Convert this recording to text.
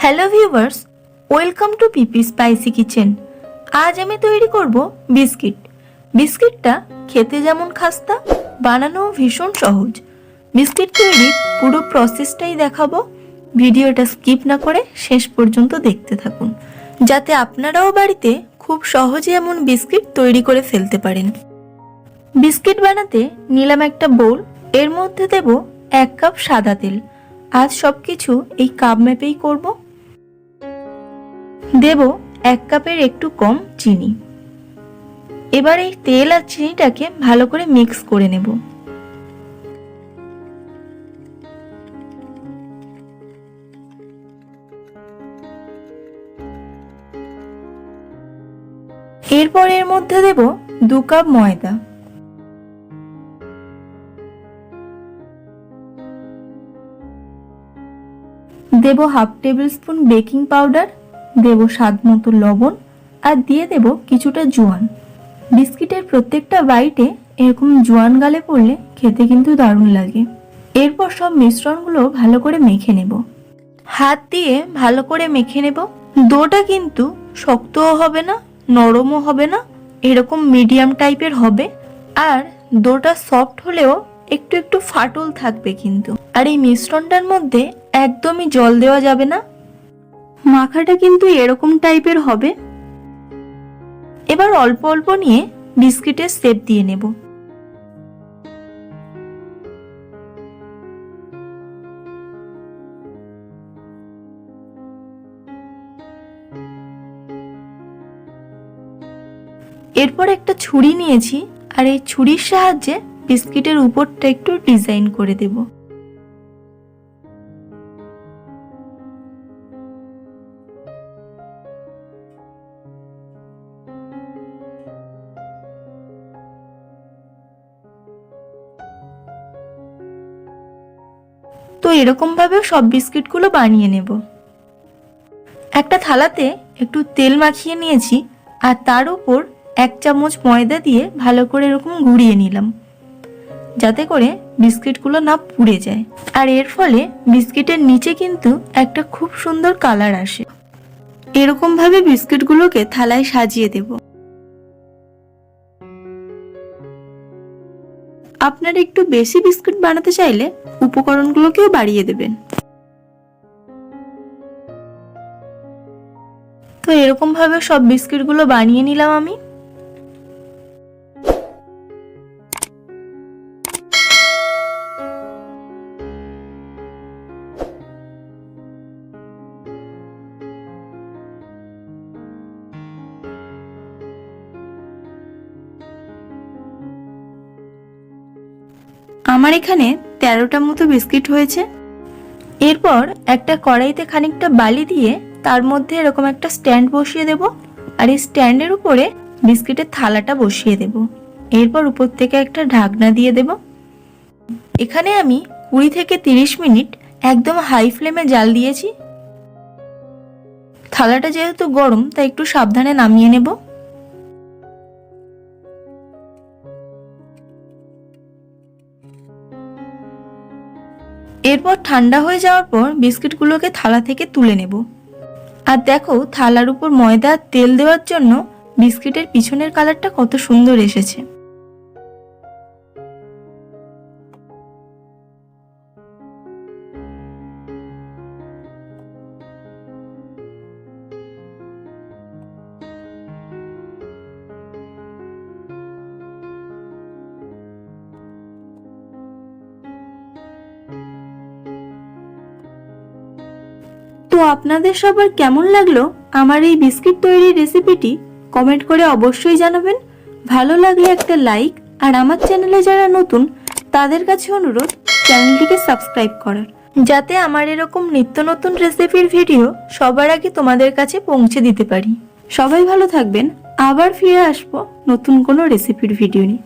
Hello viewers, welcome to P P spicy kitchen. আজ আমি তৈরি করব বিস্কিট। বিস্কিটটা খেতে যেমন খাস্তা, বানানো ভীষণ সহজ। বিস্কিট তৈরির পুরো প্রসেসটাই দেখাবো। ভিডিওটা স্কিপ না করে শেষ পর্যন্ত দেখতে থাকুন, যাতে আপনারাও বাড়িতে খুব সহজে এমন বিস্কিট তৈরি করে ফেলতে পারেন। বিস্কিট বানাতে নিলাম একটা বোল, এর মধ্যে দেব 1 কাপ সাদা তেল। আজ সবকিছু এই কাপ মেপেই করব। দেব 1 কাপের একটু কম চিনি। এবার এই তেল আর চিনিটাকে ভালো করে মিক্স করে নেব। এরপর এর মধ্যে দেব 2 কাপ ময়দা। দেব half tablespoon baking powder, দেব স্বাদ মতো লবণ আর দিয়ে দেব কিছুটা জোয়ান। বিস্কিটের প্রত্যেকটা বাইটে এরকম জোয়ান গালে পড়লে খেতে কিন্তু দারুণ লাগে। এরপর সব মিশ্রণগুলো ভালো করে মেখে নেব। হাত দিয়ে ভালো করে মেখে নেব। ডোটা কিন্তু শক্তও হবে না, নরমও হবে না, এরকম মিডিয়াম টাইপের হবে। আর ডোটা সফট হলেও একটু একটু ফাটল থাকবে কিন্তু। আর এই মিশ্রণটার মধ্যে একদমই জল দেওয়া যাবে না। মাখাটা কিন্তু এরকম টাইপের হবে। এবার অল্প অল্প নিয়ে বিস্কিটের শেপ দিয়ে নেব। এরপর একটা ছুরি নিয়েছি, আর এই ছুরির সাহায্যে বিস্কিটের উপরটা একটু ডিজাইন করে দেব। তো এরকম ভাবে সব বিস্কিটগুলো বানিয়ে নেব। একটা থালাতে একটু তেল মাখিয়ে নিয়েছি, আর তার উপর 1 চামচ ময়দা দিয়ে ভালো করে এরকম ঘুরিয়ে নিলাম, যাতে করে বিস্কিটগুলো না পুড়ে যায়। আর এর ফলে বিস্কিটের নিচে কিন্তু একটা খুব সুন্দর কালার আসে। এরকম ভাবে বিস্কিটগুলোকে থালায় সাজিয়ে দেব। আপনারা একটু বেশি বিস্কিট বানাতে চাইলে উপকরণগুলোকেও বাড়িয়ে দেবেন। তো এরকম ভাবে সব বিস্কিটগুলো বানিয়ে নিলাম আমি। আমার এখানে 13টা মতো বিস্কিট হয়েছে। এরপর একটা কড়াইতে খানিকটা বালি দিয়ে তার মধ্যে এরকম একটা স্ট্যান্ড বসিয়ে দেব, আর এই স্ট্যান্ডের উপরে বিস্কিটের থালাটা বসিয়ে দেব। এরপর উপর থেকে একটা ঢাকনা দিয়ে দেব। এখানে আমি 20 থেকে 30 মিনিট একদম হাই ফ্লেমে জাল দিয়েছি। থালাটা যেহেতু গরম, তাই একটু সাবধানে নামিয়ে নেব। এরপর ঠান্ডা হয়ে যাওয়ার পর বিস্কিটগুলোকে থালা থেকে তুলে নেব। আর দেখো, থালার উপর ময়দা আর তেল দেওয়ার জন্য বিস্কিটের পিছনের কালারটা কত সুন্দর এসেছে। তো আপনাদের সবার কেমন লাগলো আমার এই বিস্কিট তৈরির রেসিপিটি কমেন্ট করে অবশ্যই জানাবেন। ভালো লাগলে একটা লাইক, আর আমার চ্যানেলে যারা নতুন তাদের কাছে অনুরোধ চ্যানেলটিকে সাবস্ক্রাইব করার, যাতে আমার এরকম নিত্য নতুন রেসিপির ভিডিও সবার আগে তোমাদের কাছে পৌঁছে দিতে পারি। সবাই ভালো থাকবেন। আবার ফিরে আসবো নতুন কোনো রেসিপির ভিডিও নিয়ে।